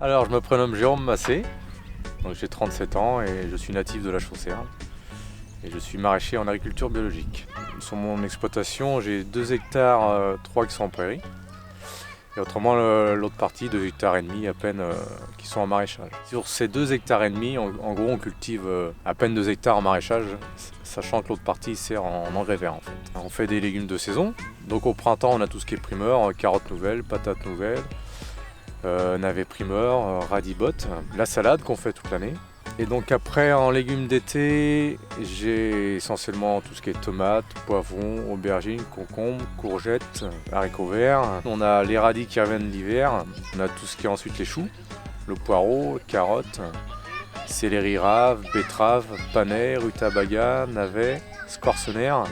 Alors, je me prénomme Jérôme Massé, donc j'ai 37 ans et je suis natif de la Chaussère. Et je suis maraîcher en agriculture biologique. Sur mon exploitation, j'ai 2 hectares, 3 qui sont en prairie. Et autrement, l'autre partie, 2 hectares et demi à peine, qui sont en maraîchage. Sur ces 2 hectares et demi, en gros, on cultive à peine 2 hectares en maraîchage, sachant que l'autre partie sert en engrais vert en fait. On fait des légumes de saison. Donc au printemps, on a tout ce qui est primeur, carottes nouvelles, patates nouvelles, navets primeur, radis bottes, la salade qu'on fait toute l'année. Et donc après, en légumes d'été, j'ai essentiellement tout ce qui est tomates, poivrons, aubergines, concombres, courgettes, haricots verts. On a les radis qui reviennent l'hiver. On a tout ce qui est ensuite les choux, le poireau, carottes, céleri rave, betterave, panais, rutabaga, navets, scorsonère.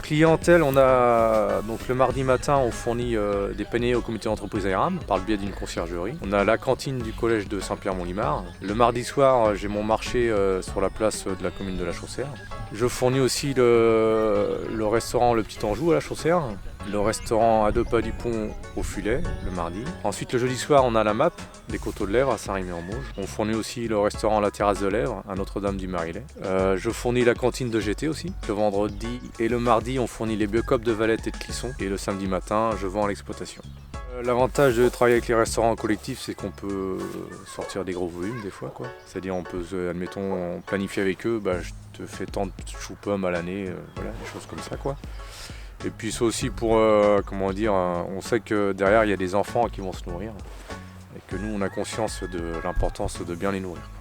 Clientèle, on a donc le mardi matin, on fournit des paniers au comité d'entreprise AERAM par le biais d'une conciergerie. On a la cantine du collège de Saint-Pierre-Mont-Limard. Le mardi soir, j'ai mon marché sur la place de la commune de la Chaussère. Je fournis aussi le restaurant Le Petit Anjou à la Chaussère, le restaurant à 2 pas du pont au Fulet le mardi. Ensuite, le jeudi soir, on a la MAP des Coteaux de Lèvres à Saint-Rémy-en-Mauges. On fournit aussi le restaurant La Terrasse de Lèvres à Notre-Dame du Marillet. Je fournis la cantine de GT aussi. Le vendredi et le mardi, on fournit les biocopes de Valette et de Clisson. Et le samedi matin, je vends à l'exploitation. L'avantage de travailler avec les restaurants collectifs, c'est qu'on peut sortir des gros volumes des fois, quoi. C'est-à-dire on peut, admettons, planifier avec eux, je te fais tant de choux-pommes à l'année, voilà, des choses comme ça, quoi. Et puis c'est aussi pour, on sait que derrière il y a des enfants qui vont se nourrir et que nous on a conscience de l'importance de bien les nourrir, quoi.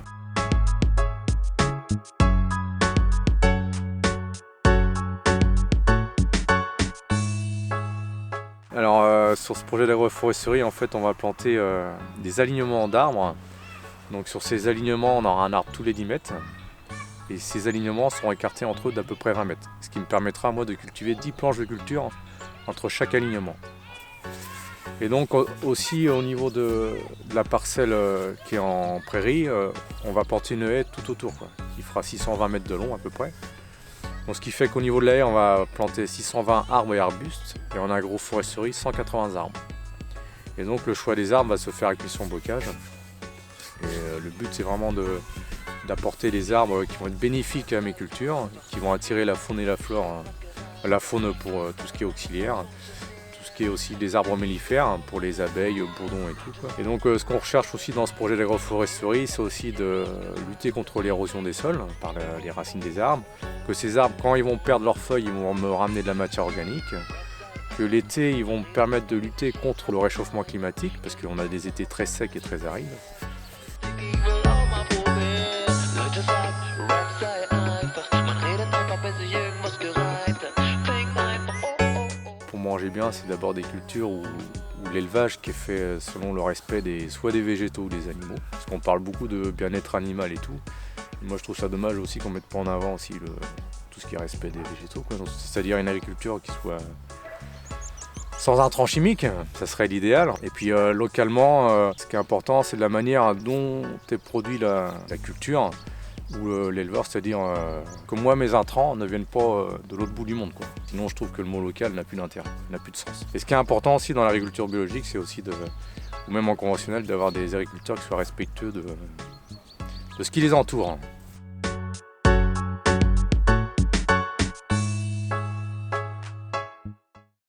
Alors sur ce projet d'agroforesterie, en fait on va planter des alignements d'arbres. Donc sur ces alignements on aura un arbre tous les 10 mètres. Et ces alignements seront écartés entre eux d'à peu près 20 mètres. Ce qui me permettra moi de cultiver 10 planches de culture entre chaque alignement. Et donc aussi au niveau de la parcelle qui est en prairie, on va planter une haie tout autour, quoi, qui fera 620 mètres de long à peu près. Donc, ce qui fait qu'au niveau de la haie, on va planter 620 arbres et arbustes et en agroforesterie 180 arbres. Et donc le choix des arbres va se faire avec mission bocage. Et le but c'est vraiment d'apporter des arbres qui vont être bénéfiques à mes cultures, qui vont attirer la faune et la flore, la faune pour tout ce qui est auxiliaire, tout ce qui est aussi des arbres mellifères pour les abeilles, bourdons et tout, quoi. Et donc ce qu'on recherche aussi dans ce projet d'agroforesterie, c'est aussi de lutter contre l'érosion des sols par les racines des arbres, que ces arbres, quand ils vont perdre leurs feuilles, ils vont me ramener de la matière organique, que l'été, ils vont me permettre de lutter contre le réchauffement climatique, parce qu'on a des étés très secs et très arides. Pour manger bien, c'est d'abord des cultures où l'élevage qui est fait selon le respect soit des végétaux ou des animaux. Parce qu'on parle beaucoup de bien-être animal et tout. Et moi je trouve ça dommage aussi qu'on ne mette pas en avant aussi tout ce qui est respect des végétaux, quoi. C'est-à-dire une agriculture qui soit sans intrants chimiques, ça serait l'idéal. Et puis localement, ce qui est important, c'est de la manière dont est produit la culture, ou l'éleveur, c'est-à-dire que moi mes intrants ne viennent pas de l'autre bout du monde, quoi. Sinon je trouve que le mot local n'a plus d'intérêt, n'a plus de sens. Et ce qui est important aussi dans l'agriculture biologique, c'est aussi ou même en conventionnel, d'avoir des agriculteurs qui soient respectueux de ce qui les entoure.